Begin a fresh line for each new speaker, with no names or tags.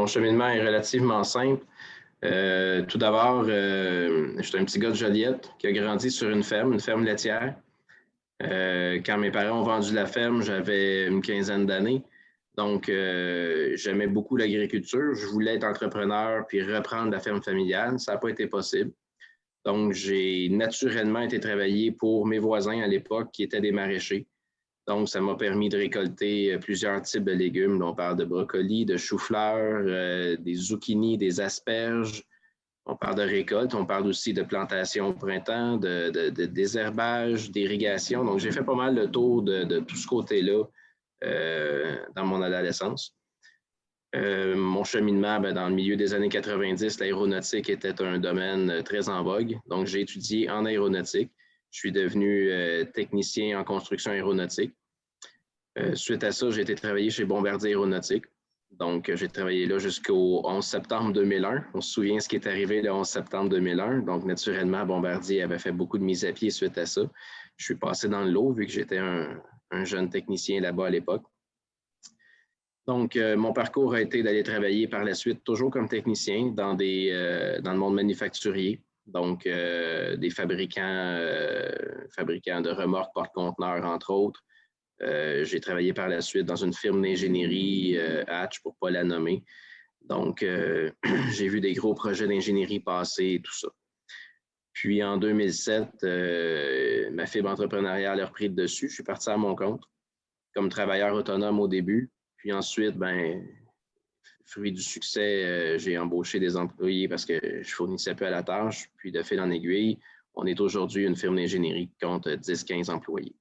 cheminement est relativement simple. Tout d'abord, j'étais un petit gars de Joliette qui a grandi sur une ferme laitière. Quand mes parents ont vendu la ferme, j'avais une quinzaine d'années. Donc, j'aimais beaucoup l'agriculture. Je voulais être entrepreneur puis reprendre la ferme familiale. Ça n'a pas été possible. Donc, j'ai naturellement été travailler pour mes voisins à l'époque qui étaient des maraîchers. Donc, ça m'a permis de récolter plusieurs types de légumes. On parle de brocolis, de choux-fleurs, des zucchinis, des asperges. On parle de récolte, on parle aussi de plantation au printemps, de désherbage, d'irrigation. Donc, j'ai fait pas mal le tour de tout ce côté-là dans mon adolescence. Mon cheminement, dans le milieu des années 90, l'aéronautique était un domaine très en vogue. Donc, j'ai étudié en aéronautique. Je suis devenu technicien en construction aéronautique. Suite à ça, j'ai été travailler chez Bombardier Aéronautique. Donc, j'ai travaillé là jusqu'au 11 septembre 2001. On se souvient ce qui est arrivé le 11 septembre 2001. Donc, naturellement, Bombardier avait fait beaucoup de mises à pied suite à ça. Je suis passé dans le lot vu que j'étais un jeune technicien là-bas à l'époque. Donc, mon parcours a été d'aller travailler par la suite, toujours comme technicien, dans le monde manufacturier. Donc, des fabricants de remorques porte-conteneurs, entre autres. J'ai travaillé par la suite dans une firme d'ingénierie, Hatch, pour ne pas la nommer. Donc, j'ai vu des gros projets d'ingénierie passer et tout ça. Puis, en 2007, ma fibre entrepreneuriale a repris le dessus. Je suis parti à mon compte comme travailleur autonome au début. Puis ensuite, fruit du succès, j'ai embauché des employés parce que je fournissais peu à la tâche. Puis de fil en aiguille, on est aujourd'hui une firme d'ingénierie qui compte 10-15 employés.